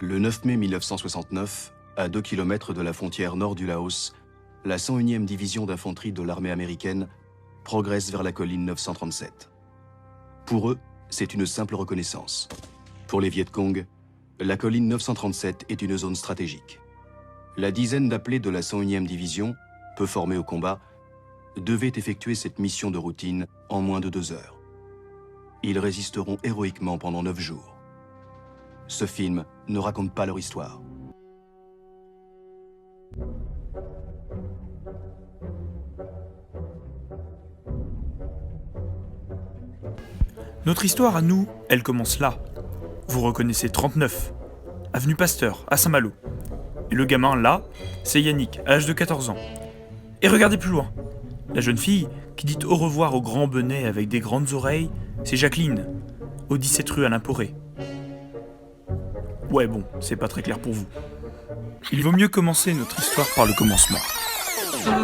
Le 9 mai 1969, à 2 km de la frontière nord du Laos, la 101e division d'infanterie de l'armée américaine progresse vers la colline 937. Pour eux, c'est une simple reconnaissance. Pour les Viet Cong, la colline 937 est une zone stratégique. La dizaine d'appelés de la 101e division, peu formés au combat, devaient effectuer cette mission de routine en moins de 2 heures. Ils résisteront héroïquement pendant 9 jours. Ce film ne raconte pas leur histoire. Notre histoire à nous, elle commence là. Vous reconnaissez 39, avenue Pasteur, à Saint-Malo. Et le gamin, là, c'est Yannick, à l'âge de 14 ans. Et regardez plus loin. La jeune fille qui dit au revoir au grand bonnet avec des grandes oreilles, c'est Jacqueline, au 17 rue Alain Poré. Ouais bon, c'est pas très clair pour vous. Il vaut mieux commencer notre histoire par le commencement. Leur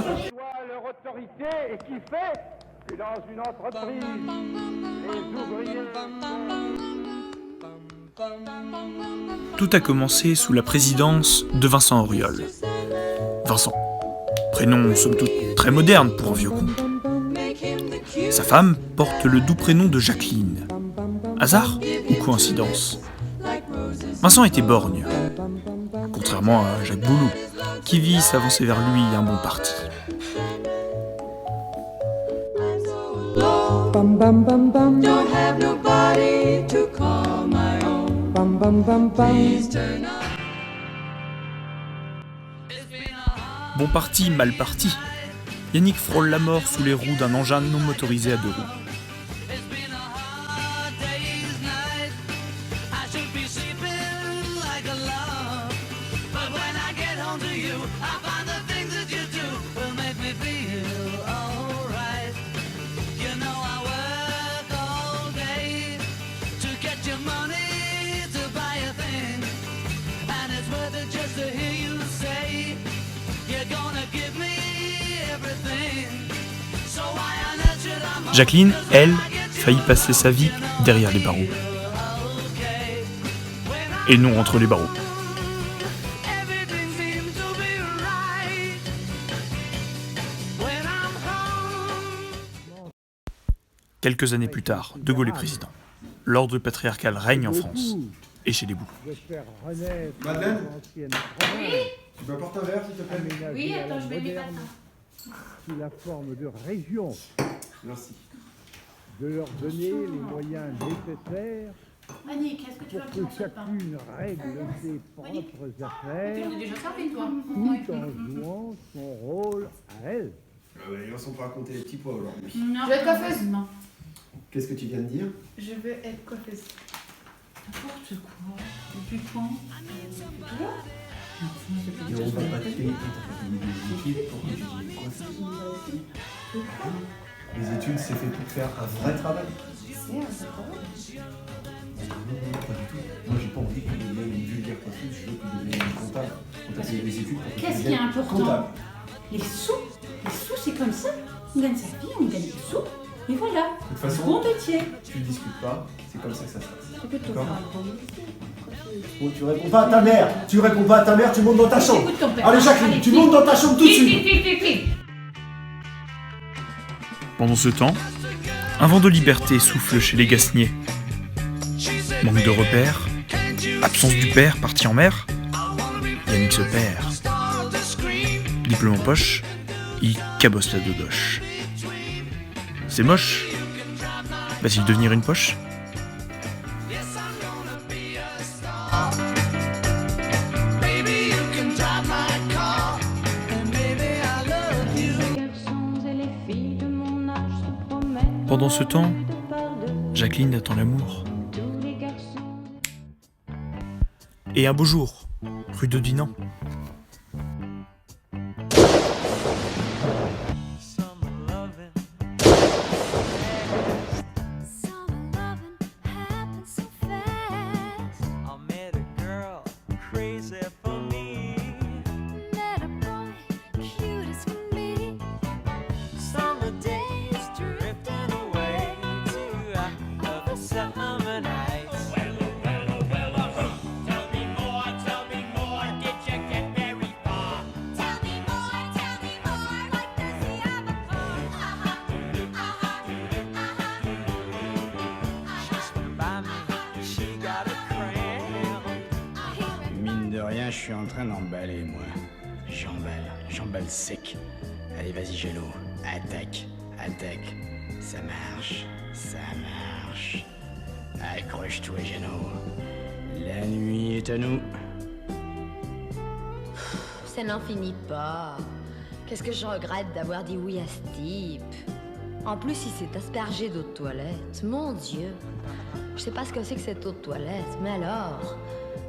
autorité et qui fait que dans une entreprise, les ouvriers... Tout a commencé sous la présidence de Vincent Auriol. Vincent, prénom somme toute très moderne pour un vieux con. Sa femme porte le doux prénom de Jacqueline. Hasard ou coïncidence? Vincent était borgne, contrairement à Jacques Boulou, qui vit s'avancer vers lui un bon parti. Don't have nobody to call my own. Please turn on. Bon parti, mal parti. Yannick frôle la mort sous les roues d'un engin non motorisé à 2 roues. Jacqueline, elle, faillit passer sa vie derrière les barreaux. Et non entre les barreaux. Quelques années plus tard, De Gaulle est président. L'ordre patriarcal règne en France et chez les Boulous. Madeleine, tu m'apportes un verre s'il te plaît? Oui, attends, je mets mes patins. Sous la forme de région, Merci. de leur donner les moyens nécessaires Annick, est-ce que tu pour vas que prendre ce pain? chacune règle ses propres Tu affaires, l'as déjà servi, toi? tout en jouant son rôle à elle. Ils ne sont pas raconter les petits pois aujourd'hui. Non, Je vais être coiffeuse. non. Qu'est-ce que tu viens de dire? Je veux être coiffeuse. N'importe quoi. Depuis quand? Et on va pas te payer des études pour étudier quoi? Les études, c'est fait pour faire un vrai travail. Non, pas du tout. Moi, j'ai pas envie que tu deviennes une vulgaire coiffeuse, je veux que tu deviennes une comptable. On t'a payé des études pour que tu Qu'est-ce qui est deviennes important? comptable. Les sous, c'est comme ça. On gagne sa vie, on gagne des sous. Et voilà. De toute façon, Bon métier. tu discutes pas, c'est comme ça que ça se passe. Tu peux te D'accord. faire un bon métier. Bon, tu réponds pas à ta mère, tu réponds pas à ta mère, tu montes dans ta chambre. Écoute ton père. Allez Jacqueline, tu montes dans ta chambre tout de suite. Pendant ce temps, un vent de liberté souffle chez les Gasnier. Manque de repères, absence du père parti en mer, Yannick se perd. Diplôme en poche, il cabosse la dodoche. C'est moche. Va-t-il devenir une poche? Pendant ce temps, Jacqueline attend l'amour. Et un beau jour, rue de Dinan. je suis en train d'emballer, moi. J'emballe sec. Allez, vas-y, Gélo. Attaque. Ça marche. Accroche-toi, Géno. La nuit est à nous. Ça n'en finit pas. Qu'est-ce que je regrette d'avoir dit oui à ce type. En plus, il s'est aspergé d'eau de toilette. Mon Dieu. Je sais pas ce que c'est que cette eau de toilette, mais alors,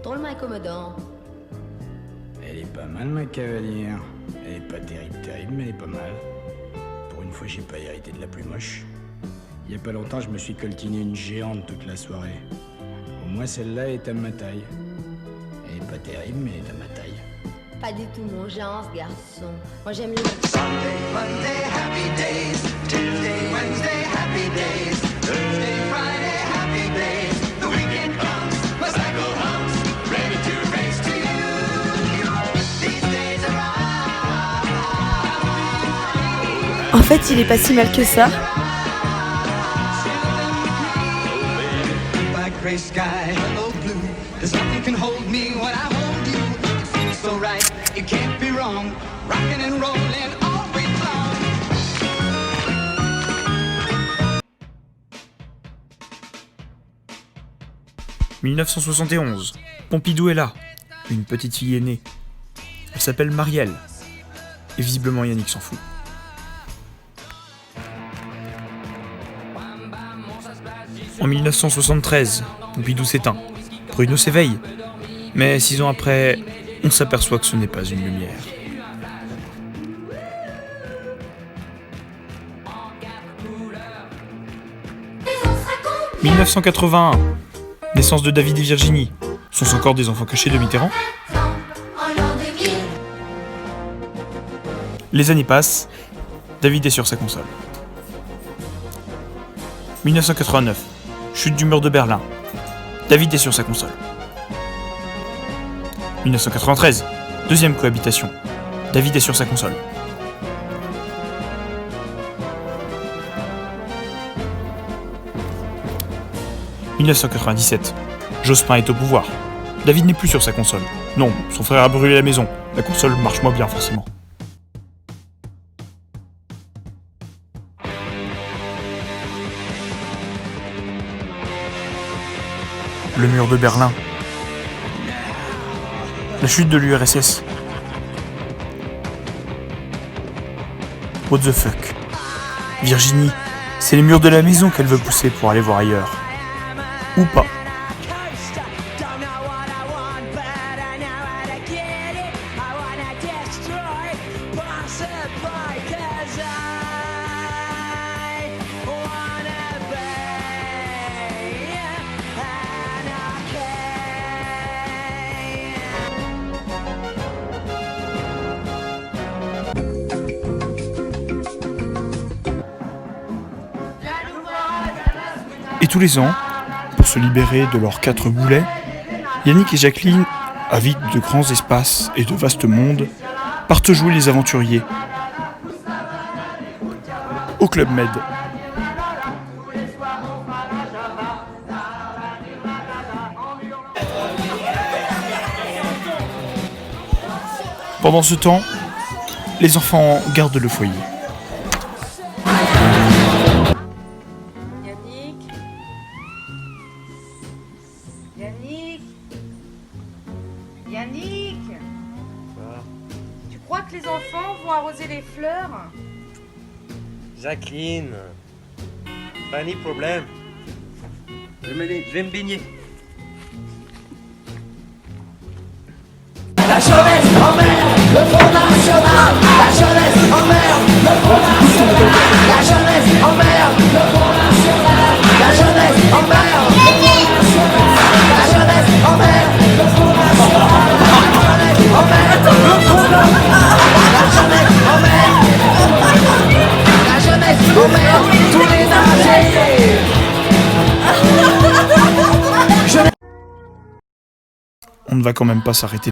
drôlement incommodant. Elle est pas mal, ma cavalière. Elle est pas terrible, mais elle est pas mal. Pour une fois, j'ai pas hérité de la plus moche. Il y a pas longtemps, je me suis coltiné une géante toute la soirée. Au moins, celle-là est à ma taille. Elle est pas terrible, mais elle est à ma taille. Pas du tout mon genre, ce garçon. Moi, j'aime les... Sunday, Monday, happy days. Tuesday, Wednesday, happy days. Thursday, Friday, happy days. The weekend comes, my cycle hums, ready to race to you. These days are ours. En fait, il est pas si mal que ça. By gray sky, hello blue. There's nothing can hold me when I hold you. It feels so right, it can't be wrong. Rocking and rolling all week long. « 1971. Pompidou est là. Une petite fille est née. Elle s'appelle Marielle. Et visiblement Yannick s'en fout. En 1973, Pompidou s'éteint. Bruno s'éveille. Mais 6 ans après, on s'aperçoit que ce n'est pas une lumière. « 1981. Naissance de David et Virginie. Sont-ce encore des enfants cachés de Mitterrand ? Les années passent. David est sur sa console. 1989. Chute du mur de Berlin. David est sur sa console. 1993. Deuxième cohabitation. David est sur sa console. 1997. Jospin est au pouvoir. David n'est plus sur sa console. Non, son frère a brûlé la maison. La console marche moins bien forcément. Le mur de Berlin. La chute de l'URSS. What the fuck. Virginie, c'est les murs de la maison qu'elle veut pousser pour aller voir ailleurs. Ou pas. Et tous les ans, pour se libérer de leurs 4 boulets, Yannick et Jacqueline, avides de grands espaces et de vastes mondes, partent jouer les aventuriers au Club Med. Pendant ce temps, les enfants gardent le foyer. Yannick, tu crois que les enfants vont arroser les fleurs? Jacqueline, pas ni problème. Je vais me baigner. La jeunesse emmerde le Front National. La jeunesse emmerde le Front National. La jeunesse emmerde le Front National. La jeunesse emmerde le Front National. La jeunesse emmerde le Front National. La jeunesse emmerde le Front National. La jeunesse emmerde. La jeunesse emmerde tous les nazis. On ne va quand même pas s'arrêter.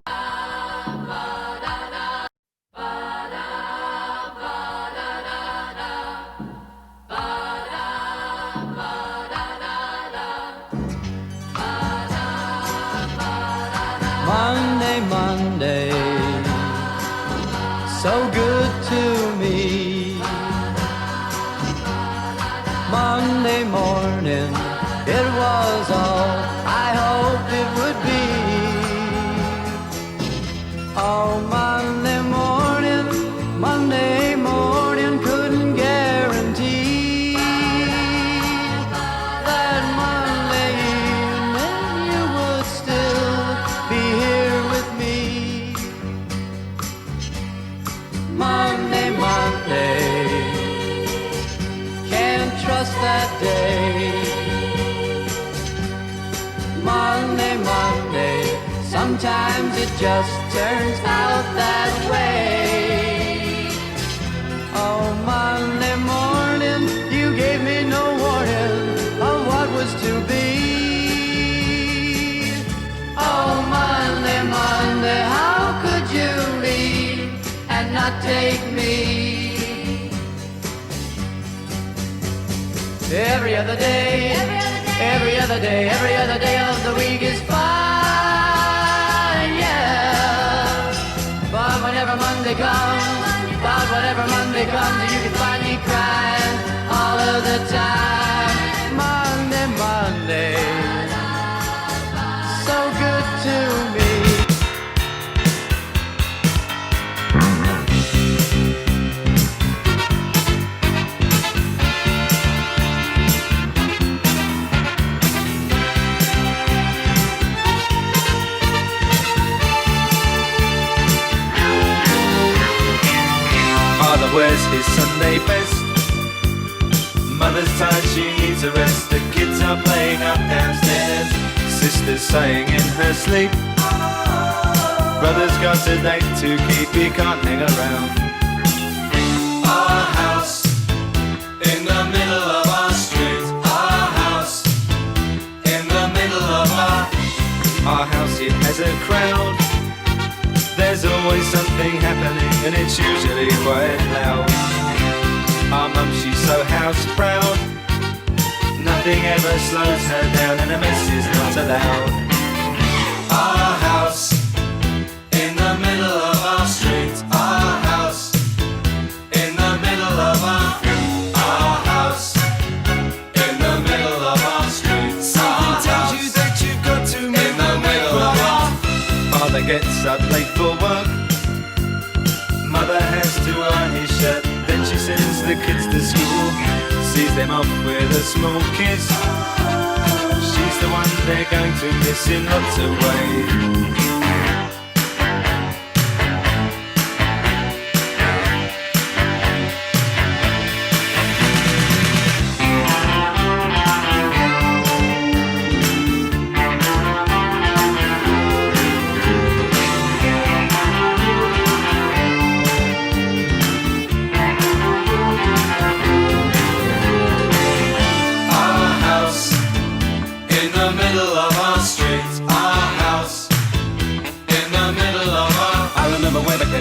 Monday, Monday. Monday, so good to me. Monday morning, it was all I hoped it would be. Oh, Monday morning couldn't guarantee that Monday evening you would still be here with me. Monday, can't trust that day. Monday, sometimes it just turns out that way. Oh, Monday morning, you gave me no warning of what was to be. Oh, Monday, how could you leave and not take me? Every other day, every other day of the week is fine, yeah. But whenever Monday comes, you can find me crying all of the time. Monday, so good to me. Father wears his Sunday best. Mother's tired, she needs a rest. The kids are playing up downstairs. Sister's sighing in her sleep. Brother's got a date to keep, he can't hang around. Our house in the middle of our street. Our house in the middle of our house, it has a crowd. There's always something happening and it's usually quite loud. Our mum, she's so house proud. Nothing ever slows her down and a mess is not allowed. Our house in the middle of our street. Our house in the middle of our house in the middle of our street. Something tells you that you've got to move in the middle of our. Father gets up late for work. Mother has to iron his shirt. Then she sends the kids to school, sees them off with a small kiss. She's the one they're going to miss in lots of ways.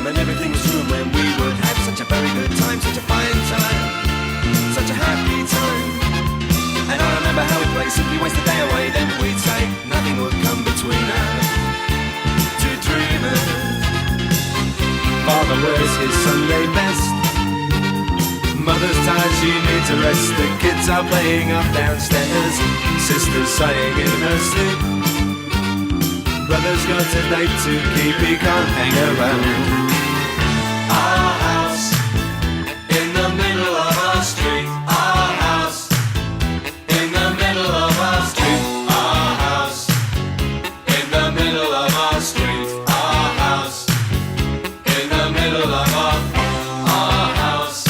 And everything was room when we would have such a very good time, such a fine time, such a happy time. And I remember how we'd play, simply waste the day away. Then we'd say nothing would come between us, two dreamers. Father wears his Sunday best. Mother's tired, she needs a rest. The kids are playing up downstairs. Sister's sighing in her sleep. Brother's got a date to keep, he can't hang around. Our house in the middle of our street. Our house in the middle of our street. Our house in the middle of our street. Our house in the middle of our house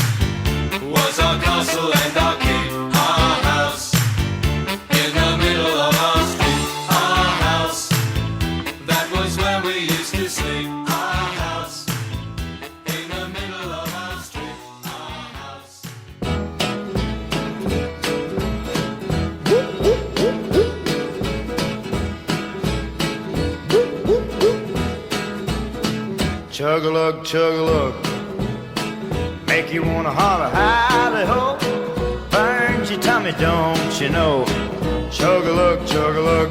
was our castle and our keep. Our house in the middle of our street. Our house, that was where we used to sleep. Our house in the middle of our street. Our house. Chug-a-lug, chug-a-lug, make you wanna holler, howdy-ho. Burns your tummy, don't you know? Chug-a-lug, chug-a-lug,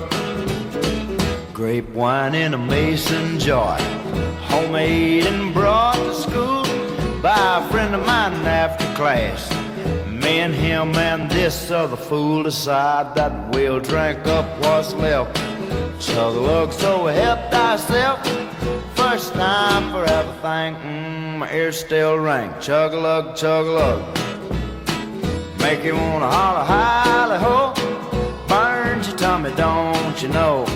Grape wine in a mason jar, homemade and brought to school by a friend of mine after class. Me and him and this other fool decide that we'll drink up what's left. Chug-a-lug, so we helped ourselves. First time for everything, my ears still ring. Chug-a-lug, chug-a-lug, make you wanna holler, hi-le-ho. Burns your tummy, don't you know?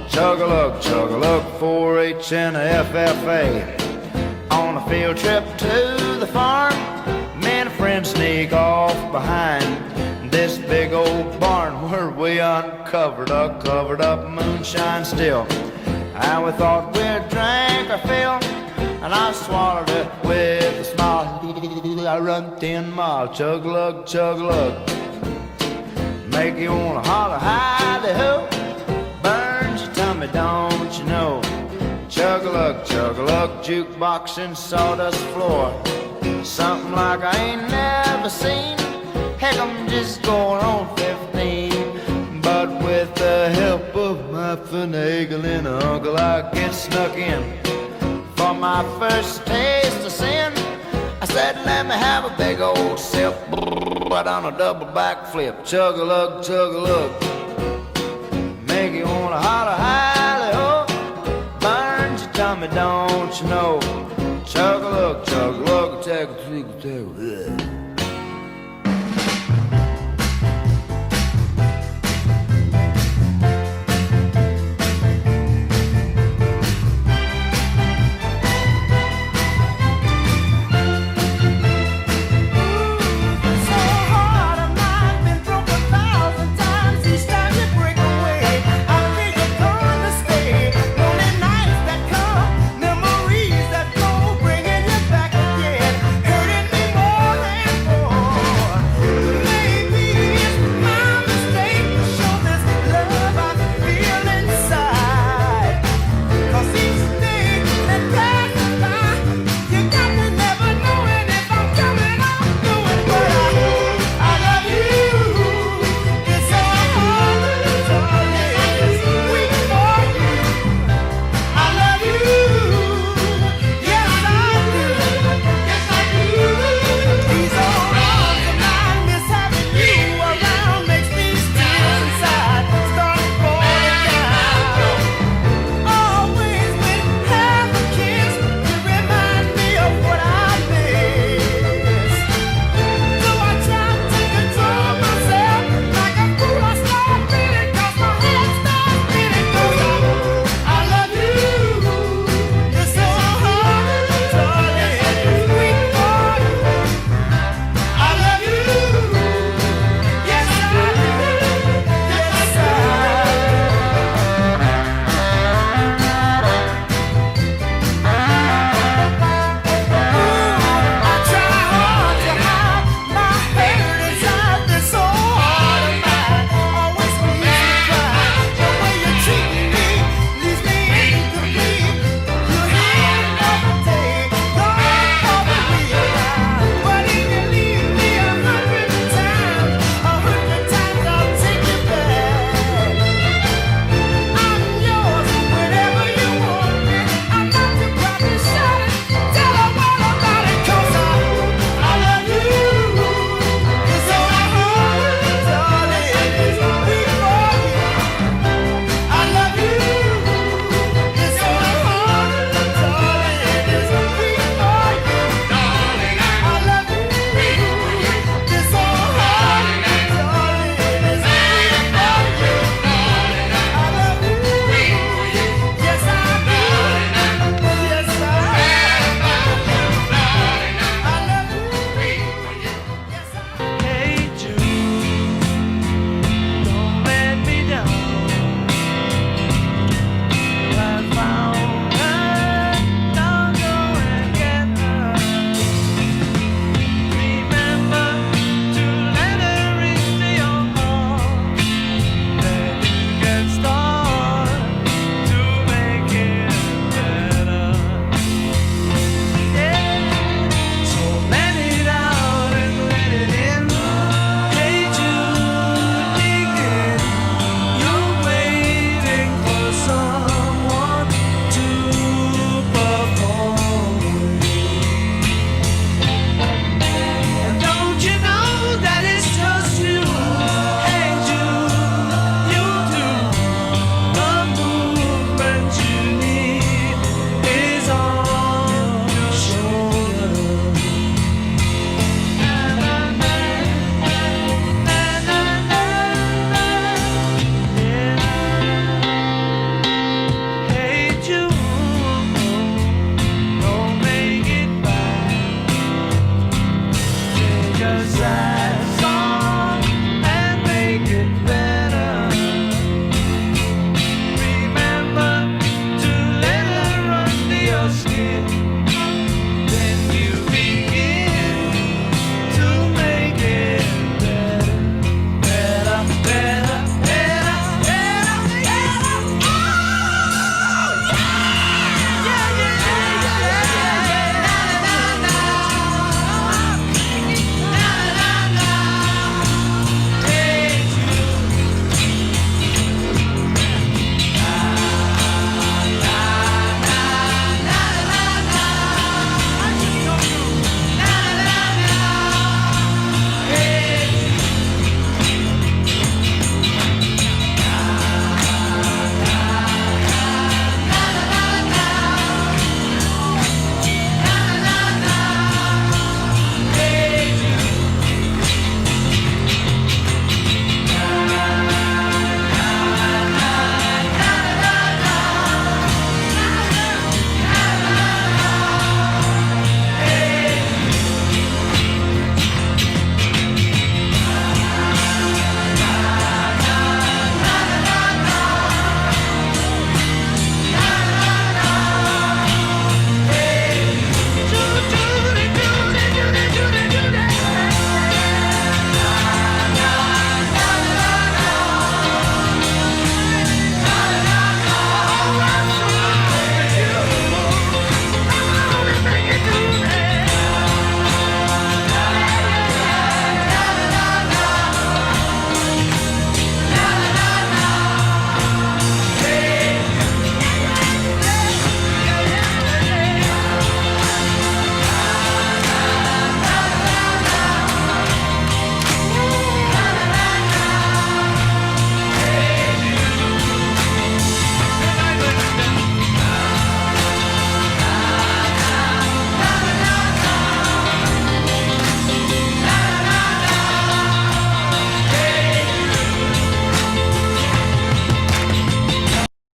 Chug-a-lug, chug-a-lug, 4-H and a FFA. On a field trip to the farm, me and a friend sneak off behind this big old barn where we uncovered a covered up moonshine still. And we thought we'd drink our fill, and I swallowed it with a smile. I run 10 miles, chug-a-lug, chug-a-lug, make you wanna holler, hi-de-ho. Burns your tummy, don't you know? Chug-a-lug, chug-a-lug, jukebox and sawdust floor. Something like I ain't never seen. Heck, I'm just going on 15. But with the help of my finagling uncle, I get snuck in. For my first taste of sin, I said, let me have a big old sip. Right on a double backflip. Chug-a-lug, chug-a-lug, make you wanna holler, hi-le-ho. Burns your tummy, don't you know? Chug-a-lug, chug-a-lug, take a